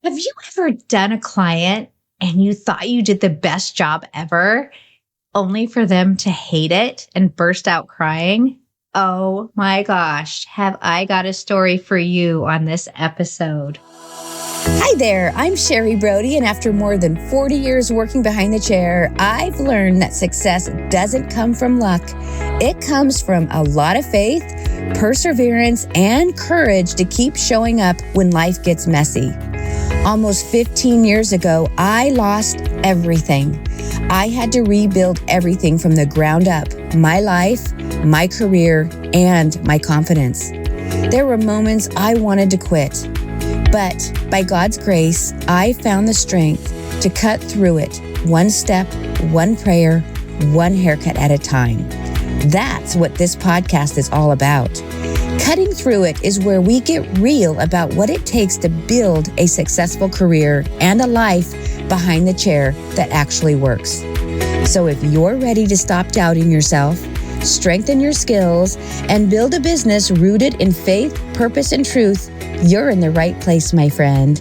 Have you ever done a client and you thought you did the best job ever, only for them to hate it and burst out crying? Oh my gosh, have I got a story for you on this episode. Hi there, I'm Sherry Brody, and after more than 40 years working behind the chair, I've learned that success doesn't come from luck. It comes from a lot of faith, perseverance, and courage to keep showing up when life gets messy. Almost 15 years ago, I lost everything. I had to rebuild everything from the ground up, my life, my career, and my confidence. There were moments I wanted to quit. But by God's grace, I found the strength to cut through it, one step, one prayer, one haircut at a time. That's what this podcast is all about. Cutting through it is where we get real about what it takes to build a successful career and a life behind the chair that actually works. So if you're ready to stop doubting yourself, strengthen your skills, and build a business rooted in faith, purpose, and truth, you're in the right place, my friend.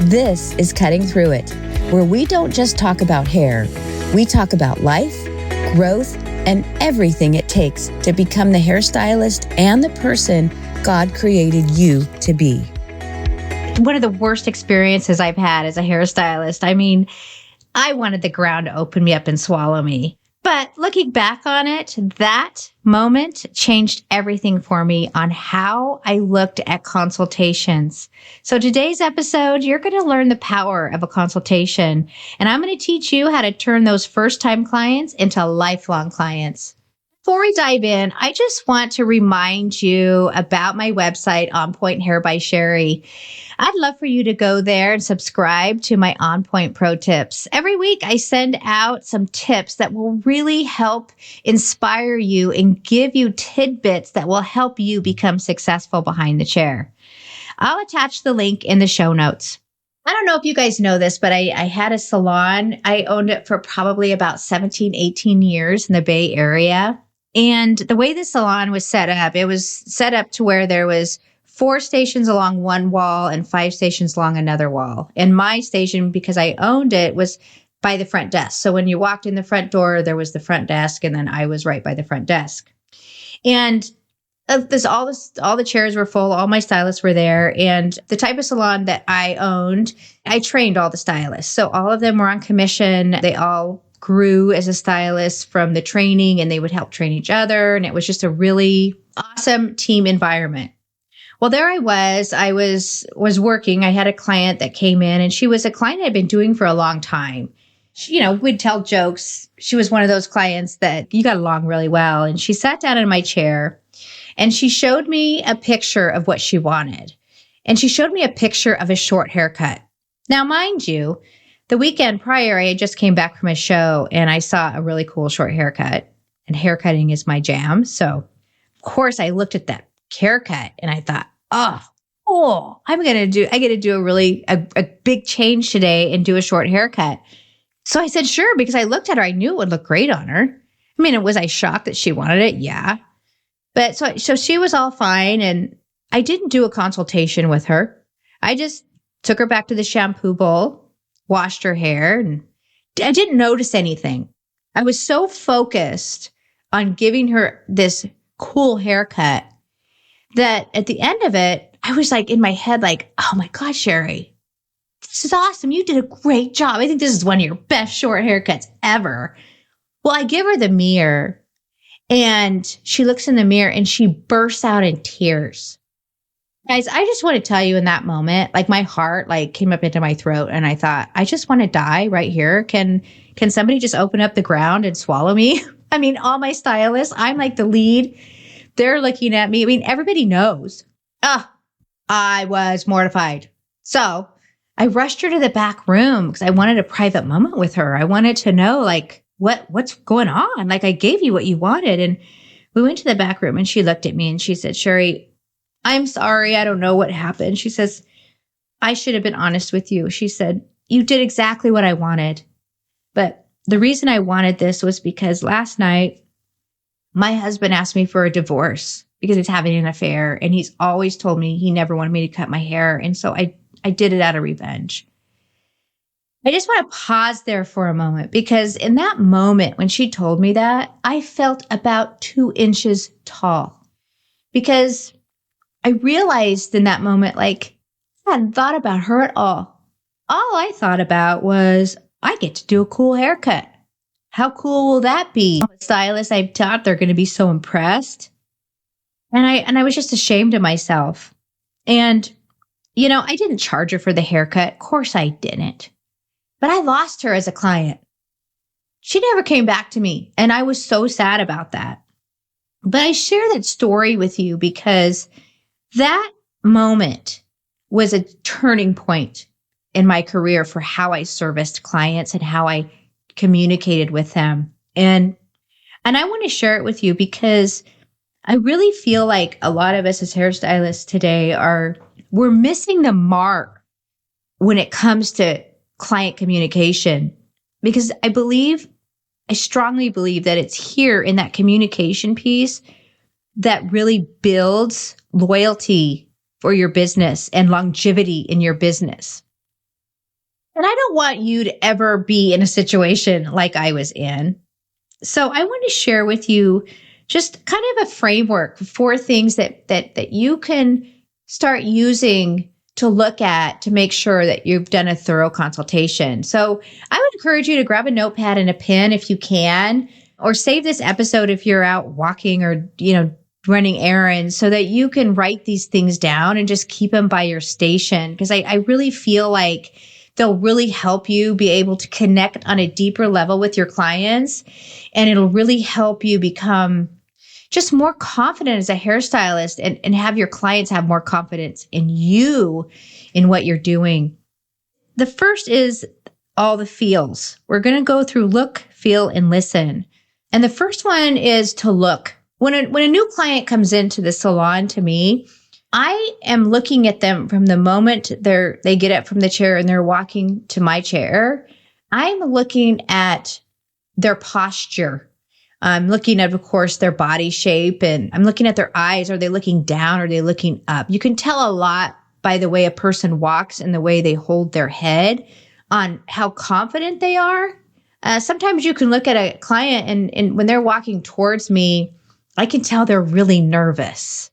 This is Cutting Through It, where we don't just talk about hair. We talk about life, growth, and everything it takes to become the hairstylist and the person God created you to be. One of the worst experiences I've had as a hairstylist. I mean, I wanted the ground to open me up and swallow me. But looking back on it, that moment changed everything for me on how I looked at consultations. So today's episode, you're going to learn the power of a consultation, and I'm going to teach you how to turn those first-time clients into lifelong clients. Before we dive in, I just want to remind you about my website, On Point Hair by Sherry. I'd love for you to go there and subscribe to my On Point Pro Tips. Every week, I send out some tips that will really help inspire you and give you tidbits that will help you become successful behind the chair. I'll attach the link in the show notes. I don't know if you guys know this, but I had a salon. I owned it for probably about 17, 18 years in the Bay Area. And the way the salon was set up, it was set up to where there was 4 stations along one wall and 5 stations along another wall. And my station, because I owned it, was by the front desk. So when you walked in the front door, there was the front desk, and then I was right by the front desk. And all the chairs were full. All my stylists were there. And the type of salon that I owned, I trained all the stylists. So all of them were on commission. They all grew as a stylist from the training, and they would help train each other. And it was just a really awesome team environment. Well, there I was working. I had a client that came in, and she was a client I'd been doing for a long time. She, we'd tell jokes. She was one of those clients that you got along really well. And she sat down in my chair, and she showed me a picture of what she wanted. And she showed me a picture of a short haircut. Now, mind you, the weekend prior, I had just came back from a show, and I saw a really cool short haircut, and haircutting is my jam. So, of course, I looked at that haircut and I thought, I get to do a big change today and do a short haircut. So I said, sure, because I looked at her. I knew it would look great on her. I mean, was I shocked that she wanted it? Yeah. But so she was all fine. And I didn't do a consultation with her. I just took her back to the shampoo bowl, washed her hair, and I didn't notice anything. I was so focused on giving her this cool haircut that at the end of it, I was like in my head, like, oh my God, Sherry, this is awesome. You did a great job. I think this is one of your best short haircuts ever. Well, I give her the mirror, and she looks in the mirror and she bursts out in tears. Guys, I just want to tell you in that moment, like my heart came up into my throat, and I thought, I just want to die right here. Can somebody just open up the ground and swallow me? I mean, all my stylists, I'm like the lead. They're looking at me. I mean, everybody knows. I was mortified. So I rushed her to the back room because I wanted a private moment with her. I wanted to know what's going on? I gave you what you wanted. And we went to the back room, and she looked at me and she said, Sherry, I'm sorry. I don't know what happened. She says, I should have been honest with you. She said, you did exactly what I wanted. But the reason I wanted this was because last night, my husband asked me for a divorce because he's having an affair, and he's always told me he never wanted me to cut my hair. And so I I did it out of revenge. I just want to pause there for a moment because in that moment when she told me that, I felt about 2 inches tall because I realized in that moment, like, I hadn't thought about her at all. All I thought about was, I get to do a cool haircut. How cool will that be? The stylists I've taught, they're going to be so impressed. And I was just ashamed of myself. And, I didn't charge her for the haircut. Of course I didn't. But I lost her as a client. She never came back to me. And I was so sad about that. But I share that story with you because that moment was a turning point in my career for how I serviced clients and how I communicated with them. And I want to share it with you because I really feel like a lot of us as hairstylists today we're missing the mark when it comes to client communication, because I strongly believe that it's here in that communication piece that really builds loyalty for your business and longevity in your business. And I don't want you to ever be in a situation like I was in. So I want to share with you just kind of a framework for things that you can start using to look at to make sure that you've done a thorough consultation. So I would encourage you to grab a notepad and a pen if you can, or save this episode if you're out walking or, running errands so that you can write these things down and just keep them by your station. Because I really feel like they'll really help you be able to connect on a deeper level with your clients. And it'll really help you become just more confident as a hairstylist and have your clients have more confidence in you, in what you're doing. The first is all the feels. We're going to go through look, feel, and listen. And the first one is to look. When a new client comes into the salon to me, I am looking at them from the moment they get up from the chair and they're walking to my chair. I'm looking at their posture. I'm looking at, of course, their body shape, and I'm looking at their eyes. Are they looking down? Are they looking up? You can tell a lot by the way a person walks and the way they hold their head on how confident they are. Sometimes you can look at a client and when they're walking towards me, I can tell they're really nervous.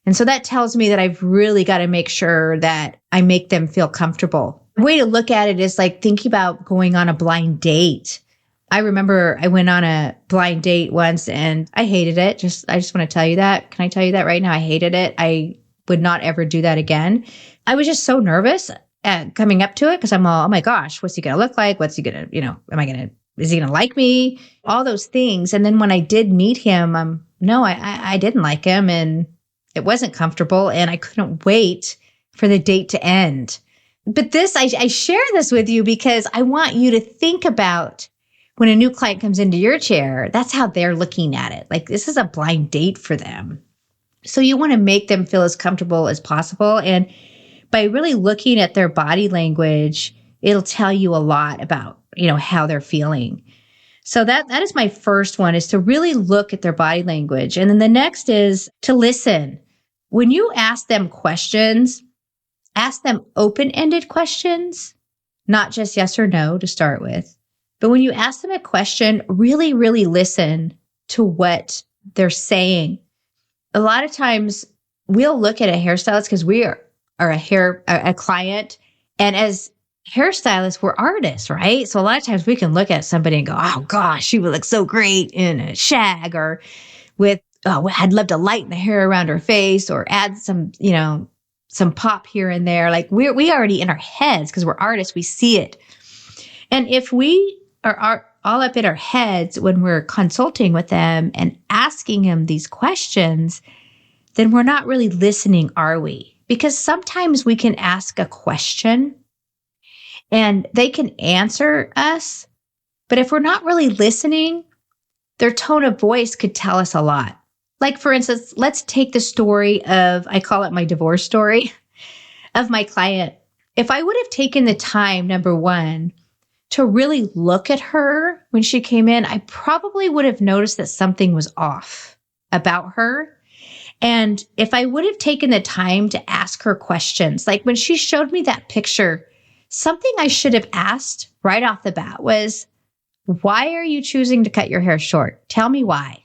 And so that tells me that I've really got to make sure that I make them feel comfortable. The way to look at it is like thinking about going on a blind date. I remember I went on a blind date once and I hated it. I just want to tell you that. Can I tell you that right now? I hated it. I would not ever do that again. I was just so nervous coming up to it because I'm all, oh my gosh, what's he going to look like? What's he going to, is he going to like me? All those things. And then when I did meet him, no, I didn't like him and it wasn't comfortable and I couldn't wait for the date to end. But I share this with you because I want you to think about when a new client comes into your chair, that's how they're looking at it. Like this is a blind date for them. So you want to make them feel as comfortable as possible. And by really looking at their body language, it'll tell you a lot about, how they're feeling. So that is my first one, is to really look at their body language. And then the next is to listen. When you ask them questions, ask them open-ended questions, not just yes or no to start with. But when you ask them a question, really, really listen to what they're saying. A lot of times we'll look at a hairstylist because we are a client. And as hairstylists, we're artists, right? So a lot of times we can look at somebody and go, oh gosh, she would look so great in a shag or with, I'd love to lighten the hair around her face or add some, some pop here and there. Like we already in our heads, because we're artists, we see it. And if we are all up in our heads when we're consulting with them and asking them these questions, then we're not really listening, are we? Because sometimes we can ask a question and they can answer us, but if we're not really listening, their tone of voice could tell us a lot. Like, for instance, let's take the story of, I call it my divorce story, of my client. If I would have taken the time, number one, to really look at her when she came in, I probably would have noticed that something was off about her. And if I would have taken the time to ask her questions, like when she showed me that picture, something I should have asked right off the bat was, why are you choosing to cut your hair short? Tell me why.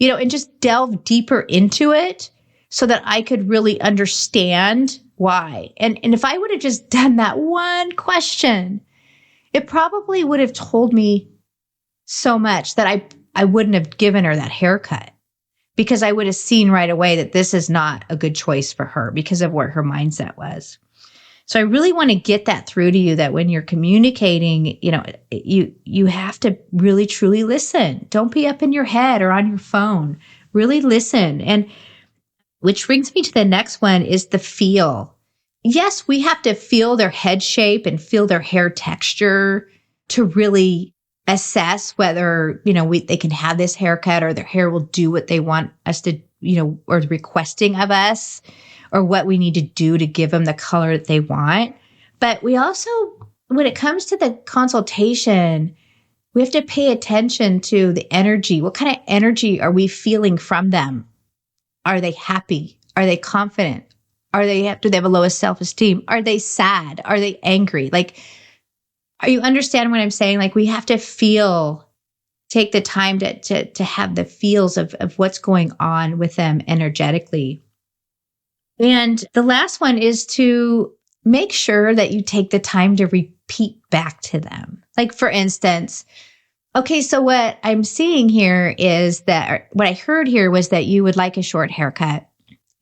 And just delve deeper into it so that I could really understand why. And if I would have just done that one question, it probably would have told me so much that I wouldn't have given her that haircut, because I would have seen right away that this is not a good choice for her because of what her mindset was. So I really want to get that through to you, that when you're communicating, you have to really truly listen. Don't be up in your head or on your phone. Really listen. And which brings me to the next one, is the feel. Yes, we have to feel their head shape and feel their hair texture to really assess whether, they can have this haircut or their hair will do what they want us to, or requesting of us, or what we need to do to give them the color that they want. But we also, when it comes to the consultation, we have to pay attention to the energy. What kind of energy are we feeling from them? Are they happy? Are they confident? Do they have a lowest self-esteem? Are they sad? Are they angry? Are you understand what I'm saying? We have to take the time to have the feels of what's going on with them energetically. And the last one is to make sure that you take the time to repeat back to them. For instance, okay, so what I'm seeing here is that, what I heard here was that you would like a short haircut,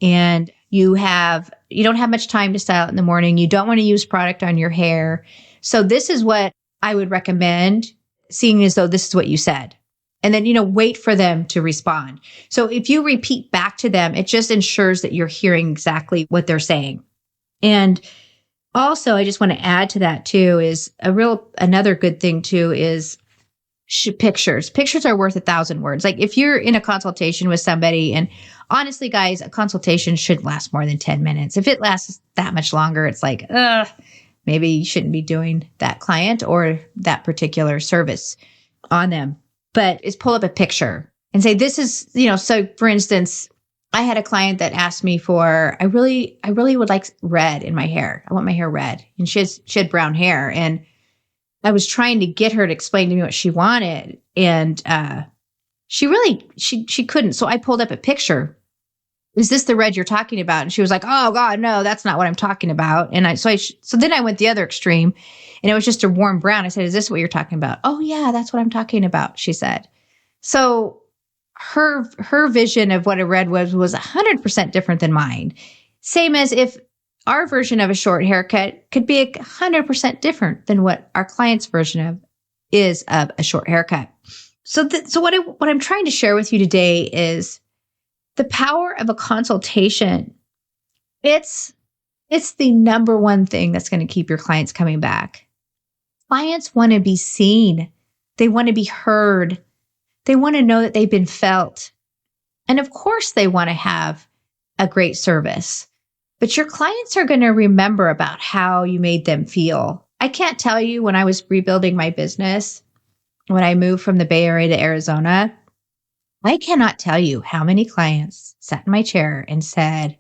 and you don't have much time to style it in the morning. You don't want to use product on your hair. So this is what I would recommend, seeing as though this is what you said. And then, wait for them to respond. So if you repeat back to them, it just ensures that you're hearing exactly what they're saying. And also, I just want to add to that too, is another good thing too is pictures. Pictures are worth 1,000 words. If you're in a consultation with somebody, and honestly, guys, a consultation shouldn't last more than 10 minutes. If it lasts that much longer, it's maybe you shouldn't be doing that client or that particular service on them. But is pull up a picture and say, this is, so for instance, I had a client that asked me for, I really would like red in my hair. I want my hair red. And she had brown hair. And I was trying to get her to explain to me what she wanted. And she couldn't. So I pulled up a picture. Is this the red you're talking about? And she was like, oh God, no, that's not what I'm talking about. And so then I went the other extreme, and it was just a warm brown. I said, is this what you're talking about? Oh yeah, that's what I'm talking about, she said. So her vision of what a red was 100% different than mine. Same as if our version of a short haircut could be 100% different than what our client's version is of a short haircut. So what I'm trying to share with you today is the power of a consultation. It's the number one thing that's going to keep your clients coming back. Clients want to be seen. They want to be heard. They want to know that they've been felt. And of course, they want to have a great service. But your clients are going to remember about how you made them feel. I can't tell you, when I was rebuilding my business, when I moved from the Bay Area to Arizona, I cannot tell you how many clients sat in my chair and said,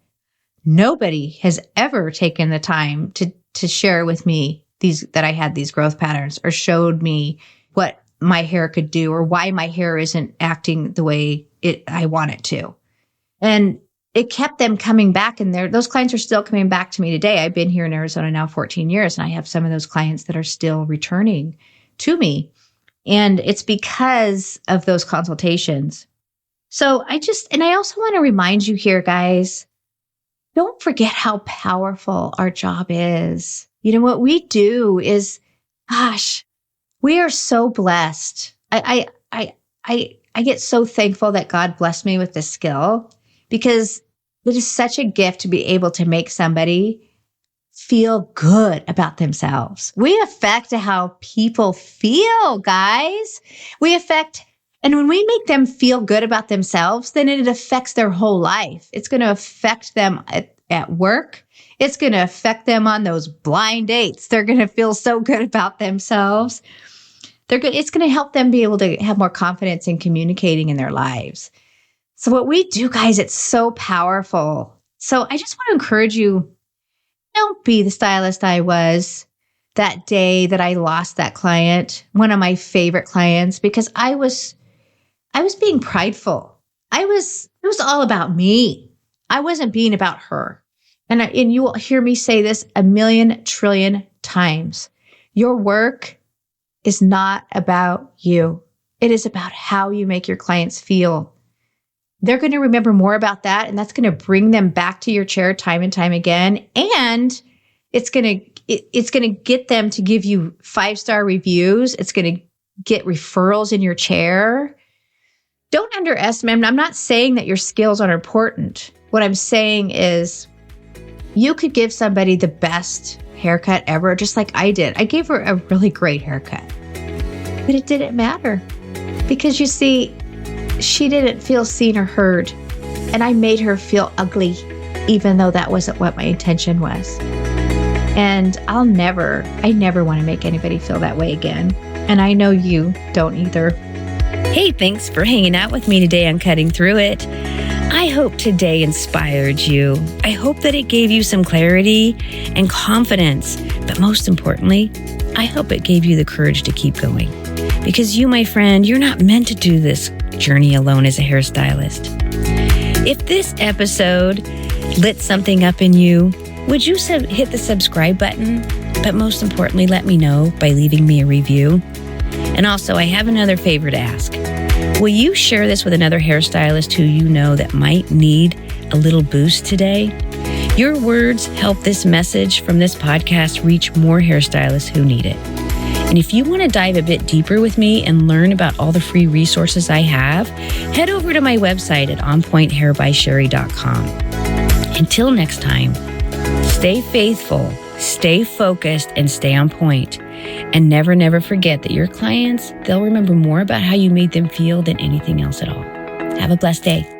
nobody has ever taken the time to share with me that I had these growth patterns, or showed me what my hair could do, or why my hair isn't acting the way I want it to. And it kept them coming back, and those clients are still coming back to me today. I've been here in Arizona now 14 years, and I have some of those clients that are still returning to me. And it's because of those consultations. So I also want to remind you here, guys, don't forget how powerful our job is. What we do is, gosh, we are so blessed. I get so thankful that God blessed me with this skill, because it is such a gift to be able to make somebody feel good about themselves. We affect how people feel, guys. And when we make them feel good about themselves, then it affects their whole life. It's going to affect them at work. It's going to affect them on those blind dates. They're going to feel so good about themselves. It's going to help them be able to have more confidence in communicating in their lives. So what we do, guys, it's so powerful. So I just want to encourage you, don't be the stylist I was that day that I lost that client, one of my favorite clients, because I was being prideful. It was all about me. I wasn't being about her. And you will hear me say this 1,000,000 trillion times. Your work is not about you. It is about how you make your clients feel. They're going to remember more about that, and that's going to bring them back to your chair time and time again. And it's going to get them to give you 5-star reviews. It's going to get referrals in your chair. Don't underestimate. I'm not saying that your skills aren't important. What I'm saying is you could give somebody the best haircut ever, just like I did. I gave her a really great haircut, but it didn't matter because you see, she didn't feel seen or heard, and I made her feel ugly, even though that wasn't what my intention was. And I never want to make anybody feel that way again. And I know you don't either. Hey, thanks for hanging out with me today on Cutting Through It. I hope today inspired you. I hope that it gave you some clarity and confidence. But most importantly, I hope it gave you the courage to keep going. Because you, my friend, you're not meant to do this journey alone as a hairstylist. If this episode lit something up in you, would you hit the subscribe button? But most importantly, let me know by leaving me a review. And also, I have another favor to ask. Will you share this with another hairstylist who you know that might need a little boost today? Your words help this message from this podcast reach more hairstylists who need it. And if you want to dive a bit deeper with me and learn about all the free resources I have, head over to my website at onpointhairbysherry.com. Until next time, stay faithful, stay focused, and stay on point. And never, never forget that your clients, they'll remember more about how you made them feel than anything else at all. Have a blessed day.